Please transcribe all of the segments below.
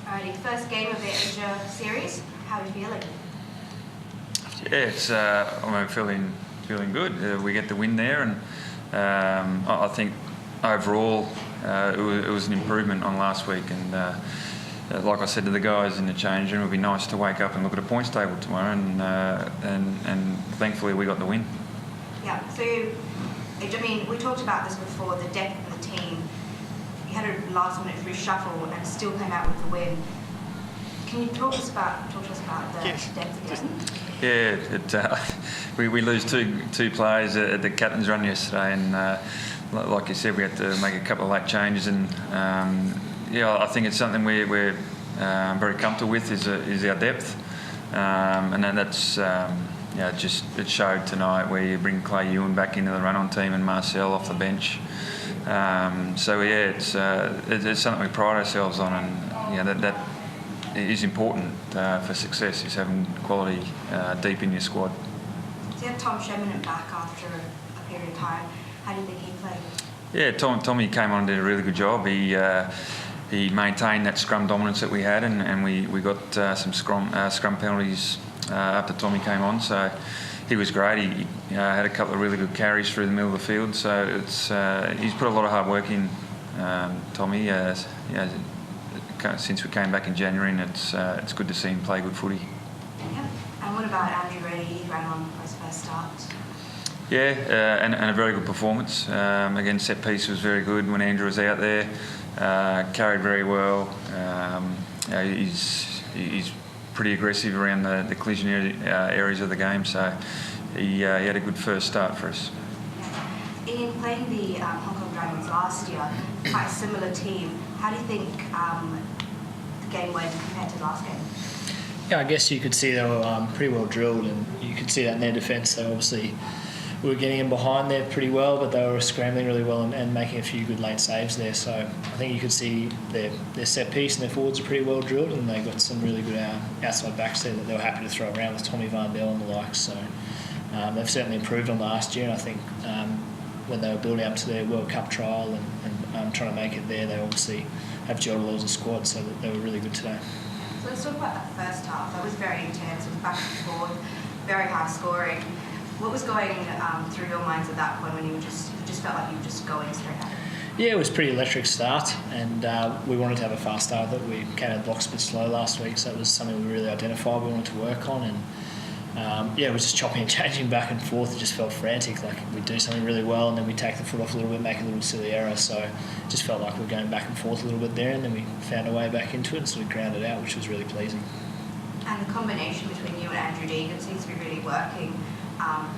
Alrighty, first game of the Asia series. How are you feeling? Yeah, I'm feeling good. We get the win there, and I think overall it was an improvement on last week. And like I said to the guys in the change room, it would be nice to wake up and look at a points table tomorrow, and thankfully we got the win. Yeah. So, I mean, we talked about this before. The depth of the team. You had a last-minute reshuffle and still came out with the win. Can you talk to us about the depth again? Yeah, we lose two players at the captain's run yesterday, and like you said, we had to make a couple of late changes, and I think it's something we're very comfortable with is our depth, and then that's it showed tonight where you bring Clay Ewan back into the run-on team and Marcel off the bench. It's something we pride ourselves on, and that is important for success, is having quality deep in your squad. So you had Tom Shemin back after a period of time. How do you think he played? Yeah, Tommy came on and did a really good job. He maintained that scrum dominance that we had, and we got some scrum penalties after Tommy came on. So he was great. He had a couple of really good carries through the middle of the field. So he's put a lot of hard work in, Tommy. Since we came back in January, and it's good to see him play good footy. Yeah. And what about Andrew Reddy? He ran on for his first start. Yeah, and a very good performance. Again, set piece was very good when Andrew was out there. Carried very well. He's pretty aggressive around the collision areas of the game, so he had a good first start for us. In playing the Hong Kong Dragons last year, quite a similar team, how do you think the game went compared to last game? Yeah, I guess you could see they were pretty well drilled, and you could see that in their defence. They obviously were getting in behind there pretty well, but they were scrambling really well and making a few good late saves there. So I think you could see their set piece and their forwards are pretty well drilled, and they got some really good outside backs there that they were happy to throw around with Tommy Varndell and the likes. So they've certainly improved on last year, and I think when they were building up to their World Cup trial and trying to make it there, they obviously have gelled well as a squad, so that they were really good today. So let's talk about that first half. That was very intense. It was back and forth, very high scoring. What was going through your minds at that point when you just felt like you were just going straight at it? Yeah, it was a pretty electric start, and we wanted to have a fast start. That we came out of the blocks a bit slow last week, so it was something we really identified we wanted to work on. And it was just chopping and changing back and forth. It just felt frantic. Like we'd do something really well, and then we'd take the foot off a little bit, make a little silly error. So it just felt like we were going back and forth a little bit there, and then we found a way back into it and sort of ground it out, which was really pleasing. And the combination between you and Andrew Deegan seems to be really working.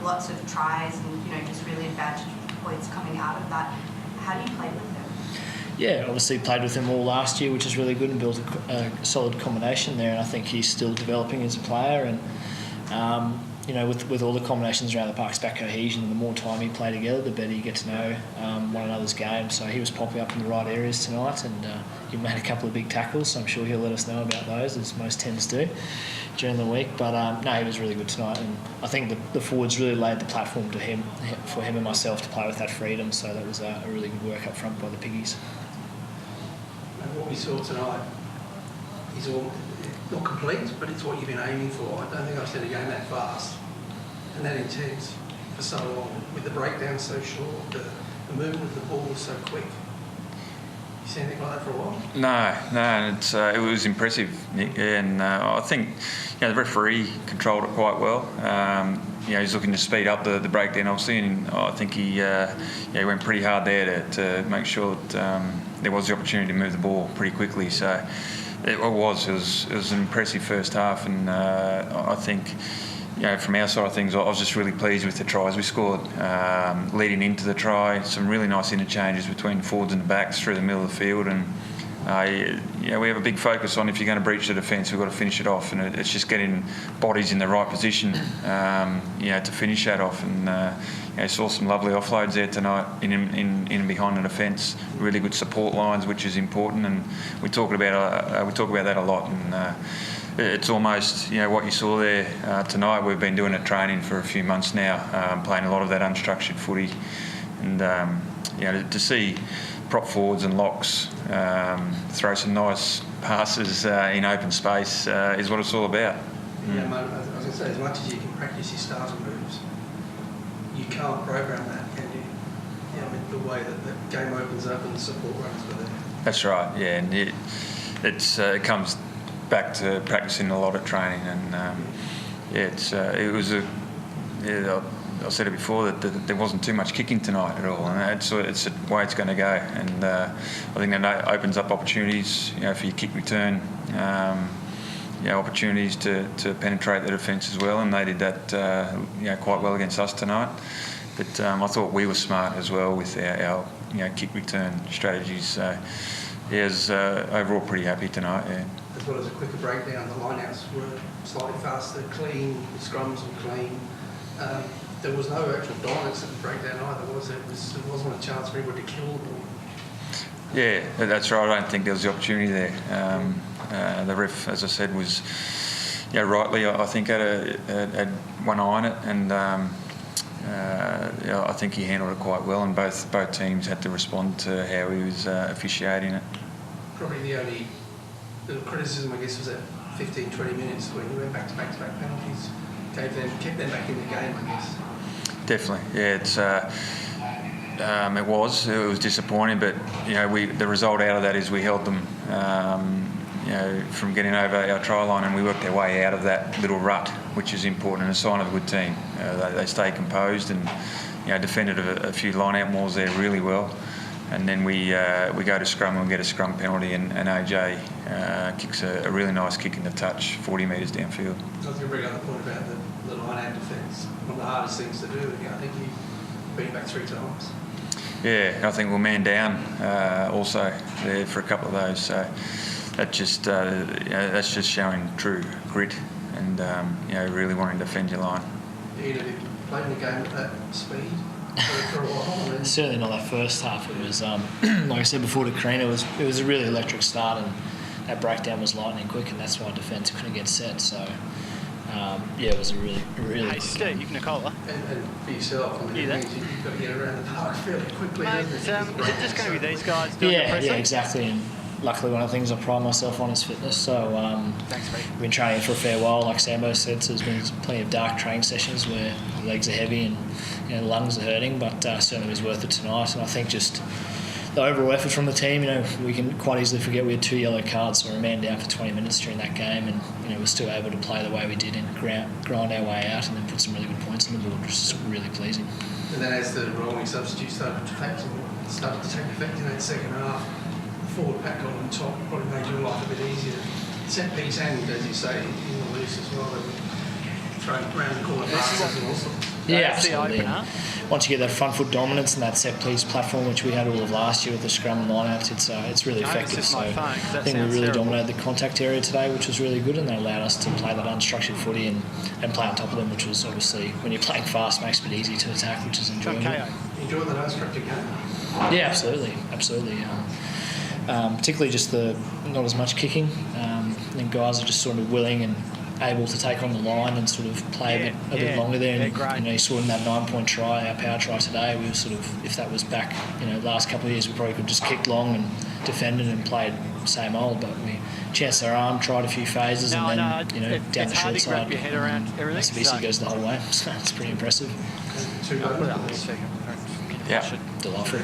Lots of tries and just really advantage points coming out of that. How do you play with them? Yeah, obviously played with him all last year, which is really good, and built a solid combination there. And I think he's still developing as a player. And with all the combinations around the park, it's about cohesion. And the more time you play together, the better you get to know one another's game. So he was popping up in the right areas tonight, and he made a couple of big tackles. So I'm sure he'll let us know about those, as most tends do during the week. But he was really good tonight, and I think the forwards really laid the platform for him and myself to play with that freedom. So that was a really good work up front by the Piggies. And what we saw tonight is all not complete, but it's what you've been aiming for. I don't think I've seen a game that fast and that intense for so long, with the breakdown so short, the movement of the ball was so quick. You seen anything like that for a while? No, it was impressive, Nick, and I think the referee controlled it quite well. He's looking to speed up the breakdown, obviously, and I think he went pretty hard there to make sure that there was the opportunity to move the ball pretty quickly. So it was an impressive first half, and I think from our side of things, I was just really pleased with the tries we scored leading into the try. Some really nice interchanges between forwards and the backs through the middle of the field, and we have a big focus on, if you're going to breach the defence, we've got to finish it off, and it's just getting bodies in the right position to finish that off. And saw some lovely offloads there tonight in and behind the defence. Really good support lines, which is important, and we talk about that a lot. And it's almost what you saw there tonight. We've been doing a training for a few months now, playing a lot of that unstructured footy, and to see prop forwards and locks, throw some nice passes in open space is what it's all about. Yeah, mate, I was going to say, as much as you can practice your starter moves, you can't program that, can you? Yeah, I mean, the way that the game opens up and the support runs for there. That's right, yeah, and it comes back to practicing a lot at training, and it was I said it before that there wasn't too much kicking tonight at all, and it's the way it's going to go, and I think that opens up opportunities, for your kick return, opportunities to penetrate the defence as well, and they did that quite well against us tonight. But I thought we were smart as well with our kick return strategies. So I was overall pretty happy tonight. Yeah. As well as a quicker breakdown, the lineouts were slightly faster, clean, the scrums were clean. There was no actual dominance in the breakdown either, was there? It wasn't a chance for everyone to kill the ball. Yeah, that's right. I don't think there was the opportunity there. The ref, as I said, was rightly, I think, had one eye on it, and I think he handled it quite well, and both teams had to respond to how he was officiating it. Probably the only little criticism, I guess, was that 15-20 minutes when he went back-to-back penalties, kept them back in the game, I guess. Definitely, yeah. It was disappointing, but the result out of that is we held them, from getting over our try line, and we worked our way out of that little rut, which is important and a sign of a good team. They stay composed and defended a few line-out mauls there really well, and then we go to scrum and get a scrum penalty, and AJ kicks a really nice kick in the touch, 40 metres downfield. I was going to bring up the point about the line-out defence. One of the hardest things to do. I think you beat back 3 times. Yeah, I think we'll man down also there for a couple of those. So that's just showing true grit and really wanting to defend your line. You've played in the game at that speed for a while. And Certainly not that first half. It was like I said before to Karina, it was a really electric start, and that breakdown was lightning quick, and that's why defence couldn't get set. So it was a really Hey Steve, Nicola. And for yourself, I mean, Yeah, it means you've got to get around the park fairly quickly, Mate, doesn't is it? it just going to be these guys doing the yeah, pressing? exactly. And luckily, one of the things I pride myself on is fitness. So Thanks, mate. I've been training for a fair while, like Sambo said. So there's been plenty of dark training sessions where the legs are heavy and the lungs are hurting, but certainly it was worth it tonight. And I think just the overall effort from the team, we can quite easily forget we had 2 yellow cards, so we were a man down for 20 minutes during that game, and we're still able to play the way we did and grind our way out and then put some really good points on the board, which is really pleasing. And then as the rolling substitutes started to take effect in that second half, the forward pack on the top probably made your life a bit easier. Set piece and, as you say, in the loose as well, they were throwing around the corner passes and all sorts. Yeah, That's the absolutely. opener. Once you get that front foot dominance and that set piece platform, which we had all of last year with the scrum and lineouts, it's really No, it's effective. just So my phone, 'cause I that think we sounds really terrible. dominated the contact area today, which was really good, and they allowed us to play that unstructured footy and play on top of them, which was obviously, when you're playing fast, makes it easy to attack, which is enjoyable. Okay. Enjoying the unstructured game. Yeah, absolutely. Particularly just not as much kicking. And guys are just sort of willing and able to take on the line and sort of play a bit longer there. Yeah, And great. you saw in that 9-point try, our power try today, we were sort of, if that was back, last couple of years, we probably could just kick long and defended and played same old. But we chanced our arm, tried a few phases, No, and no, then down the it's hard short to wrap side, your head around everything. Savisi So- goes the whole way. So it's pretty impressive. Two I'll put it up in a goals. second. Yeah. Delightful.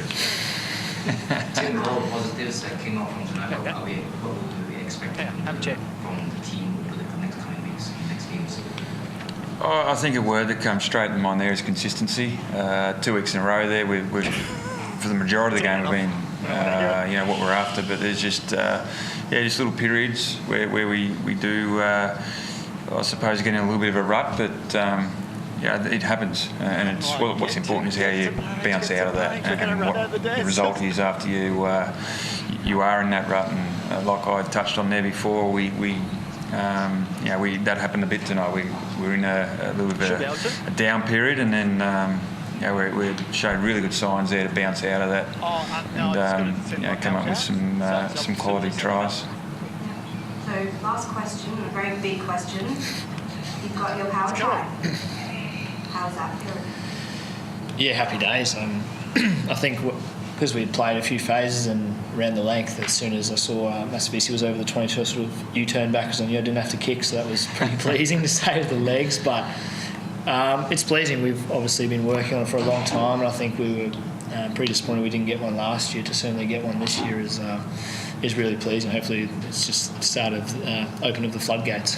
Tim, all positives that came out from tonight, Yeah. what do we expect Yeah, have a check. from the team over the next coming weeks, next games? I think a word that comes straight to mind there is consistency. 2 weeks in a row there, we've for the majority of the game, we've been what we're after. But there's just just little periods where we do, I suppose, get in a little bit of a rut. But it happens, and it's what's important is how you bounce out of that, and what the result is after you are in that rut. And like I touched on there before, we that happened a bit tonight. We were in a little bit of a down period, and then we showed really good signs there to bounce out of that, and come up with some quality tries. So last question, a very big question. You've got your power try. How's that feeling? Yeah, happy days. I think because we'd played a few phases and ran the length, as soon as I saw Masavisi was over the 22, I sort of U-turned back because I knew I didn't have to kick, so that was pretty pleasing to save the legs. But it's pleasing. We've obviously been working on it for a long time, and I think we were pretty disappointed we didn't get one last year. To certainly get one this year is really pleasing. Hopefully it's just the start of open of the floodgates.